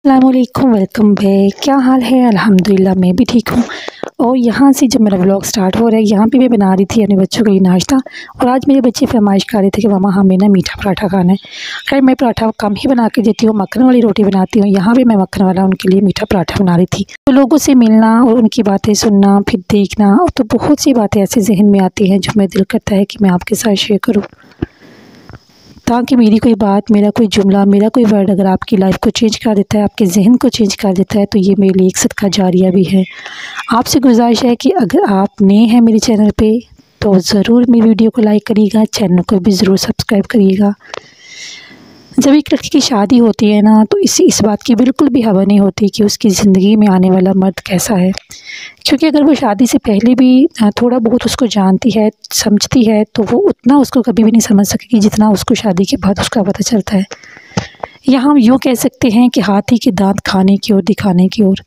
अस्सलामुअलैकुम, welcome back. क्या हाल है? अल्हम्दुलिल्लाह मैं भी ठीक हूँ। और यहाँ से जब मेरा व्लॉग स्टार्ट हो रहा है, यहाँ पे मैं बना रही थी अपने बच्चों के लिए नाश्ता। और आज मेरे बच्चे फरमाइश कर रहे थे कि मामा हमें ना मीठा पराठा खाना है। खैर मैं पराठा कम ही बना के देती हूँ, मक्खन वाली रोटी बनाती हूँ। यहाँ भी मैं मक्खन वाला उनके लिए मीठा पराठा बना रही थी। तो लोगों से मिलना और उनकी बातें सुनना, फिर देखना, तो बहुत सी बातें ऐसे जहन में आती हैं जो मेरा दिल करता है कि मैं आपके साथ शेयर करूँ, ताकि मेरी कोई बात, मेरा कोई जुमला, मेरा कोई वर्ड अगर आपकी लाइफ को चेंज कर देता है, आपके जहन को चेंज कर देता है, तो ये मेरे लिए एक सदका जारिया भी है। आपसे गुजारिश है कि अगर आप नए हैं मेरे चैनल पे तो ज़रूर मेरी वीडियो को लाइक करिएगा, चैनल को भी ज़रूर सब्सक्राइब करिएगा। जब एक लड़की की शादी होती है ना, तो इस बात की बिल्कुल भी हवा नहीं होती कि उसकी ज़िंदगी में आने वाला मर्द कैसा है। क्योंकि अगर वो शादी से पहले भी थोड़ा बहुत उसको जानती है, समझती है, तो वो उतना उसको कभी भी नहीं समझ सकेगी जितना उसको शादी के बाद उसका पता चलता है। या हम यूँ कह सकते हैं कि हाथी के दांत खाने की ओर, दिखाने की ओर।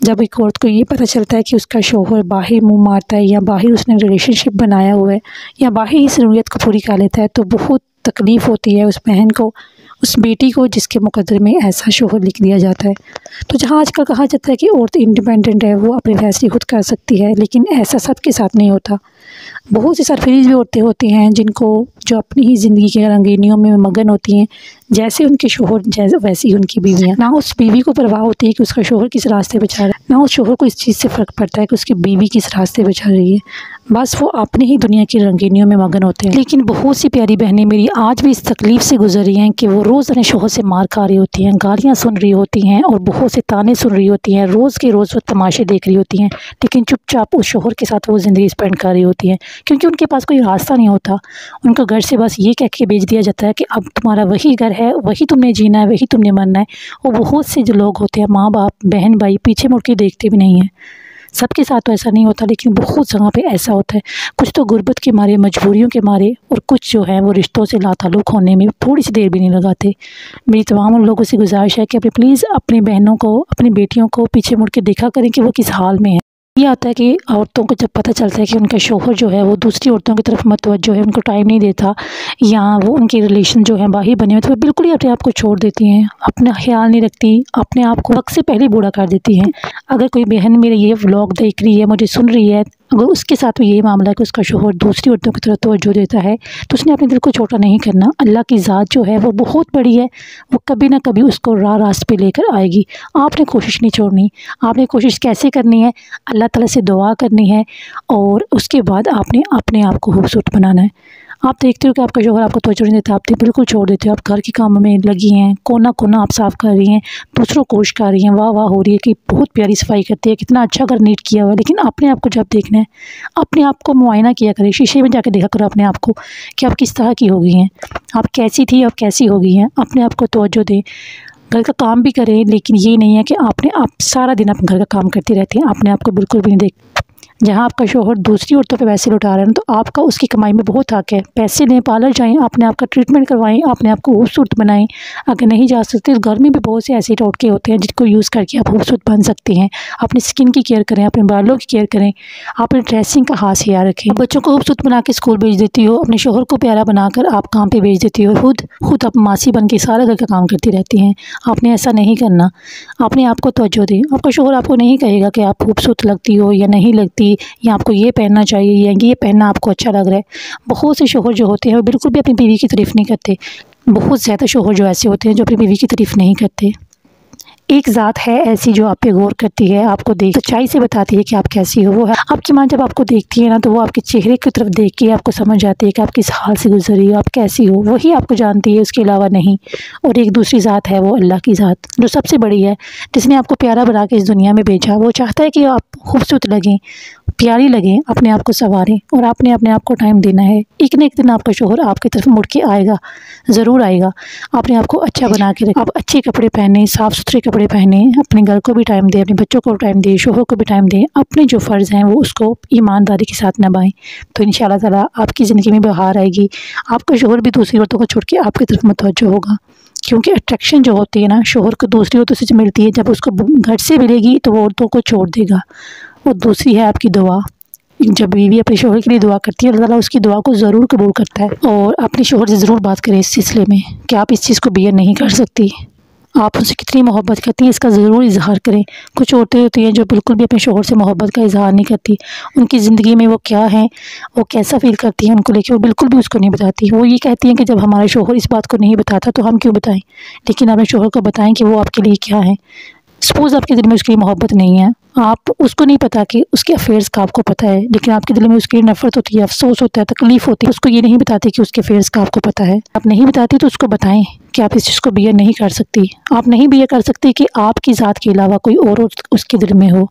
जब एक औरत को ये पता चलता है कि उसका शौहर बाहर मुँह मारता है, या बाहर उसने रिलेशनशिप बनाया हुआ है, या बाहर ही ज़रूरत को पूरी कर लेता है, तो बहुत तकलीफ़ होती है उस बहन को, उस बेटी को जिसके मुकद्दर में ऐसा शौहर लिख दिया जाता है। तो जहाँ आजकल कहा जाता है कि औरत इंडिपेंडेंट है, वो अपने फैसले खुद कर सकती है, लेकिन ऐसा सबके साथ नहीं होता। बहुत सी सरफरीज भी औरतें होती हैं जो अपनी ही ज़िंदगी के रंगीनियों में मगन होती हैं। जैसे उनके शौहर जैसे वैसी ही उनकी बीवियाँ। ना उस बीवी को परवाह होती है कि उसका शौहर किस रास्ते पे चल रहा है, ना उस शौहर को इस चीज़ से फ़र्क पड़ता है कि उसकी बीवी किस रास्ते पे चल रही है। बस वो अपनी ही दुनिया की रंगीनियों में मगन होते हैं। लेकिन बहुत सी प्यारी बहनें मेरी आज भी इस तकलीफ़ से गुजर रही हैं कि वो रोज़ अपने शौहर से मार खा रही होती हैं, गालियाँ सुन रही होती हैं और बहुत से ताने सुन रही होती हैं, रोज़ के रोज़ वो तमाशे देख रही होती हैं, लेकिन चुपचाप उस शौहर के साथ वो ज़िंदगी स्पेंड कर रही होती हैं। क्योंकि उनके पास कोई रास्ता नहीं होता। उनका घर से बस ये कह के भेज दिया जाता है कि अब तुम्हारा वही घर है, वही तुमने जीना है, वही तुमने मरना है। और बहुत से जो लोग होते हैं, माँ बाप, बहन भाई, पीछे मुड़ के देखते भी नहीं हैं। सबके साथ तो ऐसा नहीं होता, लेकिन बहुत जगह पे ऐसा होता है। कुछ तो गुर्बत के मारे, मजबूरियों के मारे, और कुछ जो है वो रिश्तों से लाताल्लुक़ होने में थोड़ी सी देर भी नहीं लगाते। मेरी तमाम उन लोगों से गुजारिश है कि अपने प्लीज़ अपनी बहनों को, अपनी बेटियों को पीछे मुड़ के देखा करें कि वो किस हाल में है। ये आता है कि औरतों को जब पता चलता है कि उनका शौहर जो है वो दूसरी औरतों की तरफ मतवज्जो है, उनको टाइम नहीं देता, या वो उनके रिलेशन जो है बाहर बने हुए, तो वो बिल्कुल ही अपने आप को छोड़ देती हैं, अपना ख्याल नहीं रखती, अपने आप को वक्त से पहले बूढ़ा कर देती हैं। अगर कोई बहन मेरे ये व्लॉग देख रही है, मुझे सुन रही है, अगर उसके साथ ये मामला है कि उसका शौहर दूसरी औरतों की तरफ तवज्जो देता है, तो उसने अपने दिल को छोटा नहीं करना। अल्लाह की ज़ात जो है वो बहुत बड़ी है, वो कभी ना कभी उसको रास्ते पे लेकर आएगी। आपने कोशिश नहीं छोड़नी। आपने कोशिश कैसे करनी है? अल्लाह ताला से दुआ करनी है, और उसके बाद आपने अपने आप को खूबसूरत बनाना है। आप देखते हो कि आपका शौहर आपको तवज्जो नहीं देता, आप बिल्कुल छोड़ देते हो, आप घर के कामों में लगी हैं, कोना कोना आप साफ़ कर रही हैं, दूसरों को कोशिश कर रही हैं, वाह वाह हो रही है कि बहुत प्यारी सफाई करती है, कितना अच्छा घर नीट किया हुआ है। लेकिन अपने आप को जब देखना है, अपने आप को मुआयना किया करें, शीशे में जाकर देखा करो अपने आप को कि आप किस तरह की हो गई हैं, आप कैसी थी और कैसी हो गई हैं। अपने आप को तवज्जो दें, घर का काम भी करें, लेकिन ये नहीं है कि आप सारा दिन आप घर का काम करती रहती हैं, अपने आप को बिल्कुल भी नहीं देख। जहाँ आपका शौहर दूसरी औरतों पे पैसे लुटा रहे हैं, तो आपका उसकी कमाई में बहुत हक है। पैसे दें, पार्लर जाएँ, अपने आप का ट्रीटमेंट करवाएं, अपने आप को खूबसूरत बनाएं। अगर नहीं जा सकते तो घर में भी बहुत से ऐसे टोटके होते हैं जिनको यूज़ करके आप खूबसूरत बन सकती हैं। अपनी स्किन की केयर करें, अपने बालों की केयर करें, अपने ड्रेसिंग का खास ख्याल रखें। बच्चों को खूबसूरत बना के स्कूल भेज देती हो, अपने शौहर को प्यारा बनाकर आप काम पे भेज देती हो, खुद आप मासी बन के सारा घर का काम करती रहती हैं। आपने ऐसा नहीं करना। अपने आप को तवज्जो दें। आपका शौहर आपको नहीं कहेगा कि आप खूबसूरत लगती हो या नहीं लगती, या आपको ये पहनना चाहिए या ये पहनना आपको अच्छा लग रहा है। बहुत से शौहर जो होते हैं वो बिल्कुल भी अपनी बीवी की तारीफ़ नहीं करते। बहुत ज़्यादा शौहर जो ऐसे होते हैं जो अपनी बीवी की तारीफ़ नहीं करते। एक ज़ात है ऐसी जो आप पे गौर करती है, आपको देख सच्चाई से बताती है कि आप कैसी हो। वो है आपकी माँ। जब आपको देखती है ना, तो वो आपके चेहरे की तरफ देख के आपको समझ जाती है कि आप किस हाल से गुजरी हो, आप कैसी हो, वही आपको जानती है, उसके अलावा नहीं। और एक दूसरी ज़ात है, वो अल्लाह की ज़ात, जो सबसे बड़ी है, जिसने आपको प्यारा बना के इस दुनिया में भेजा। वो चाहता है कि आप खूबसूरत लगें, प्यारी लगें, अपने आप को संवारें, और आपने अपने आप को टाइम देना है। एक न एक दिन आपका शौहर आपकी तरफ मुड़ के आएगा, ज़रूर आएगा। अपने आप को अच्छा बना के रखें। आप अच्छे कपड़े पहने, साफ़ सुथरे कपड़े पहने, अपने घर को भी टाइम दें, अपने बच्चों को टाइम दें, शौहर को भी टाइम दें। अपने जो फ़र्ज़ हैं वो उसको ईमानदारी के साथ निभाएं, तो इंशाअल्लाह ताला आपकी ज़िंदगी में बहार आएगी। आपका शौहर भी दूसरी औरतों को छोड़ के आपकी तरफ मुतवज्जो होगा। क्योंकि अट्रैक्शन जो होती है ना, शौहर को दूसरी औरतों से जो मिलती है, जब उसको घर से मिलेगी तो वो औरतों को छोड़ देगा। और दूसरी है आपकी दुआ। जब बीवी अपने शौहर के लिए दुआ करती है, अल्लाह ताला उसकी दुआ को ज़रूर कबूल करता है। और अपने शौहर से ज़रूर बात करें इस सिलसिले में कि आप इस चीज़ को बियर नहीं कर सकती। आप उनसे कितनी मोहब्बत करती हैं इसका ज़रूर इजहार करें। कुछ औरतें होती हैं जो बिल्कुल भी अपने शौहर से मोहब्बत का इजहार नहीं करती, उनकी ज़िंदगी में वो क्या है, वो कैसा फ़ील करती हैं उनको लेके, वो बिल्कुल भी उसको नहीं बताती। वो ये कहती हैं कि जब हमारा शौहर इस बात को नहीं बताता तो हम क्यों बताएं, लेकिन अपने शौहर को बताएं कि वो आपके लिए क्या है। सपोज़ आपके दिल में उसकी मोहब्बत नहीं है, आप उसको नहीं पता कि उसके अफेयर्स का आपको पता है, लेकिन आपके दिल में उसकी नफ़रत होती है, अफसोस होता है, तकलीफ़ होती है, उसको ये नहीं बताती कि उसके अफेयर्स का आपको पता है। आप नहीं बताती तो उसको बताएं कि आप इस चीज़ को बियर नहीं कर सकती। आप नहीं बियर कर सकती कि आपकी ज़ात के अलावा कोई और उसके दिल में हो।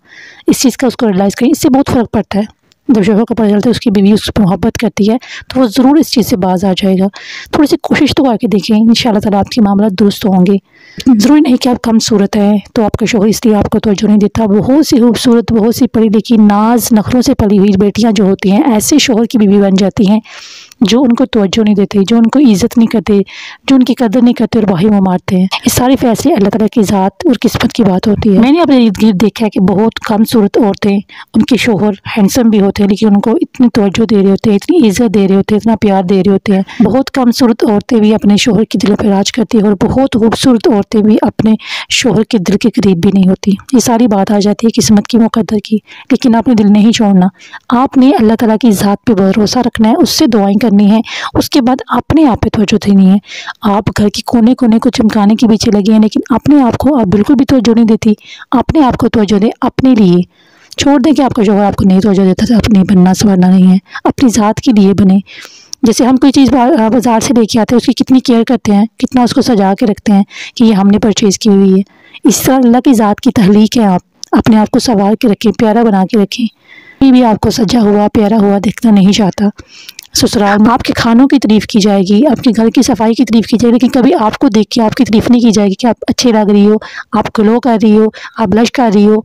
इस चीज़ का उसको रियलाइज़ करें, इससे बहुत फ़र्क पड़ता है। जब शौहर को पता चलता है उसकी बीवी उससे मोहब्बत करती है तो वो ज़रूर इस चीज़ से बाज आ जाएगा। थोड़ी सी कोशिश तो करके देखें, इंशाल्लाह ताला आपके मामला दुरुस्त होंगे। ज़रूरी नहीं कि आप कम सूरत है तो आपका शौहर इसलिए आपको तवज्जो नहीं देता। बहुत सी खूबसूरत, बहुत सी पढ़ी लिखी, नाज नखरों से पली हुई बेटियां जो होती हैं ऐसे शौहर की बीवी बन जाती हैं जो उनको तवज्जो नहीं देते, जो उनको इज़्ज़त नहीं करते, जो उनकी कदर नहीं करते और वाही मुँह मारते हैं। ये सारे फैसले अल्लाह ताला की ज़ात और किस्मत की बात होती है। मैंने अपने इर्द गिर्द देखा है कि बहुत कम सूरत औरतें, उनके शौहर हैंडसम भी होते हैं लेकिन उनको इतनी तवज्जो दे रहे होते हैं, इतनी इज़्ज़त दे रहे होते हैं, इतना प्यार दे रहे होते हैं। बहुत कम सूरत औरतें भी अपने शौहर के दिलों पर राज करती हैं और बहुत खूबसूरत औरतें भी अपने शौहर के दिल के करीब भी नहीं होती। ये सारी बात आ जाती है किस्मत की, मुकद्दर की। लेकिन आपने दिल नहीं छोड़ना, आपने अल्लाह ताला की ज़ात पे भरोसा रखना है, उससे दुआएं करनी है, उसके बाद अपने आप पे तवज्जो देनी है। आप घर के कोने कोने को चमकाने के पीछे लगे हैं लेकिन अपने आप को आप बिल्कुल भी तवज्जो नहीं देती। अपने आप को तवज्जो दें, अपने लिए। छोड़ दें कि आपका शौहर आपको नहीं तवज्जो देता तो अपने बनना संवरना नहीं है, अपनी ज़ात के लिए बने। जैसे हम कोई चीज़ बाज़ार से लेके आते हैं, उसकी कितनी केयर करते हैं, कितना उसको सजा के रखते हैं कि ये हमने परचेज़ की हुई है। इस तरह अल्लाह की ज़ात की तहलीक है। आप अपने आप को संवार के रखें, प्यारा बना के रखें। कोई भी आपको सजा हुआ, प्यारा हुआ देखना नहीं चाहता। ससुराल में आपके खानों की तारीफ़ की जाएगी, आपके घर की सफाई की तारीफ़ की जाएगी, लेकिन कभी आपको देख के आपकी तारीफ़ नहीं की जाएगी कि आप अच्छी लग रही हो, आप ग्लो कर रही हो, आप ब्लश कर रही हो।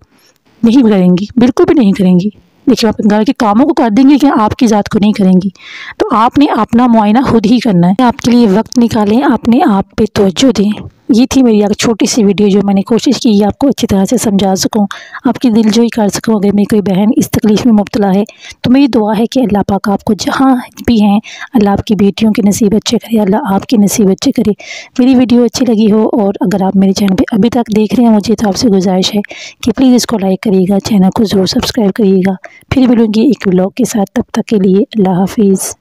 नहीं करेंगी, बिल्कुल भी नहीं करेंगी। देखिए आप घर के कामों को कर देंगे कि आपकी ज़ात को नहीं करेंगी। तो आपने अपना मुआयना खुद ही करना है। आपके लिए वक्त निकालें, अपने आप पे तवज्जो दें। ये थी मेरी एक छोटी सी वीडियो जो मैंने कोशिश की आपको अच्छी तरह से समझा सकूं, आपकी दिलजोई कर सकूं। अगर मेरी कोई बहन इस तकलीफ़ में मुब्तला है तो मेरी दुआ है कि अल्लाह पाक आपको जहाँ भी हैं अल्लाह आपकी बेटियों के नसीब अच्छे करे, अल्लाह आपके नसीब अच्छे करे। मेरी वीडियो अच्छी लगी हो और अगर आप मेरे चैनल पर अभी तक देख रहे हैं मुझे तो आपसे गुजारिश है कि प्लीज़ इसको लाइक करिएगा, चैनल को ज़रूर सब्सक्राइब करिएगा। फिर मिलूँगी एक व्लॉग के साथ, तब तक के लिए अल्लाह हाफिज़।